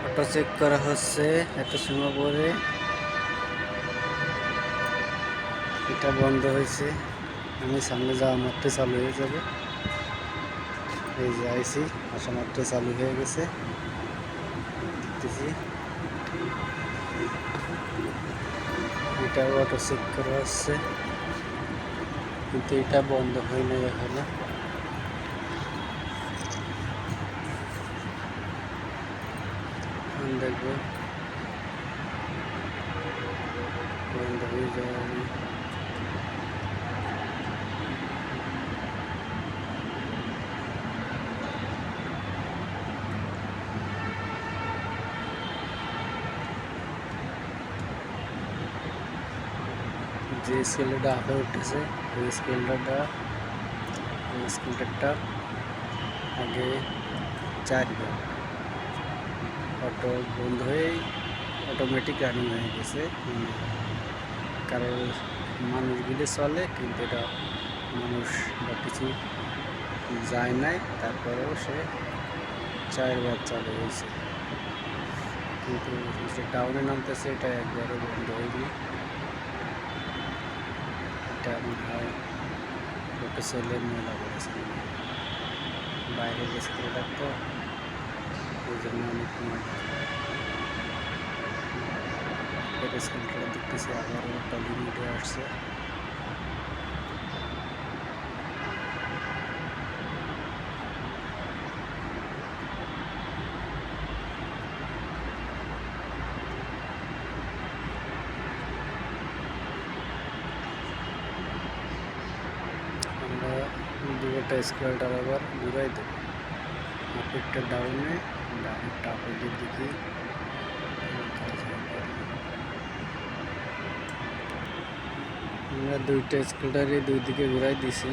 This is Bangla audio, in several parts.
অটো চেক করা হচ্ছে এত সময় পরে। এটা বন্ধ হয়েছে, আমি সামনে যাওয়া মাত্র চালু হয়ে যাবে। এই যে আইসি আসা মাত্র চালু হয়ে গেছে, দেখতেছি। এটা অটো চেক করা হচ্ছে, কিন্তু এটা বন্ধ হয় না এখনো। দেখবো বন্ধ হয়ে যাওয়া। যে স্কেলটা আপে উঠেছে ওই স্কেলটা আগে 4 বার অটো বন্ধ হয়ে অটোমেটিক রানিং হয়ে গেছে। কারণ মানুষগুলি চলে, কিন্তু এটা মানুষ বা কিছু যায় নাই, তারপরেও সে 4 বার চালু হয়েছে। কিন্তু যে টাউনে নামতেছে এটা একবারও বন্ধ হয়নি। এটা মনে হয় ছোটো ছেলে ময়লা করেছে, বাইরে গেছে এটা, তো ওই জন্য অনেক স্কুলটা দেখতেছি আবারও টলি উঠে আসছে। আমরা দুটো স্কেলটার আবার ঘুরাই দেব, আপেরটা ডাউনে, ডাউনেরটা আপের দিকে। আমরা দুইটা স্কেলটারই দুই দিকে ঘুরাই দিছি।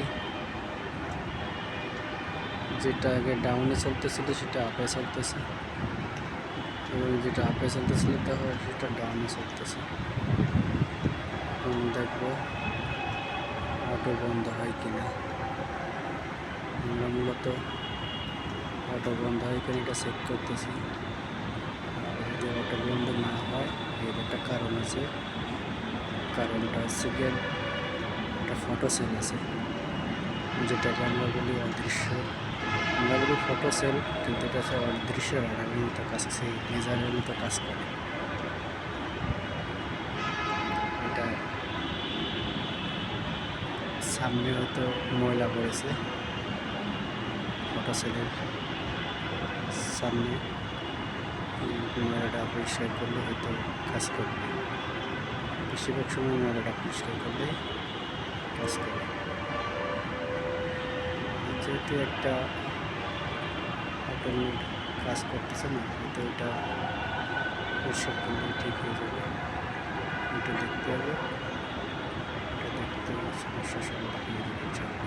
যেটা আগে ডাউনে চলতেছিল সেটা আপে চলতেছে, এবং যেটা আপে চলতেছিল তাহলে সেটা ডাউনে চলতেছে। দেখবো অটো বন্ধ হয় কিনা। আমরা মূলত অটো বন্ধ হয় কিনা এটা চেক করতেছি। যদি অটো বন্ধ না হয় এর একটা কারণ আছে। কারণটা হচ্ছে গিয়ে একটা ফটো সেল আছে, যেটাকে আমরা বলি অদৃশ্য। আমরা বলি ফটো সেল, কিন্তু এটা হচ্ছে অদৃশ্য রাডারের মতো কাজ, সেই লেজারের মতো কাজ করে। এটা সামনে হয়তো ময়লা পড়েছে, ফটো সেলের সামনে ময়লাটা পরিষ্কার করলে হয়তো কাজ করবে। বেশিরভাগ সময় ময়লাটা পরিষ্কার করলে কাজ করবে। যেহেতু একটা অটোমেট কাজ করতেছে না, তো এটা পরিষ্কার করলে ঠিক হয়ে যাবে। এটা দেখতে হবে, এটা দেখতে সমস্যার সমাধান হয়ে যাবে।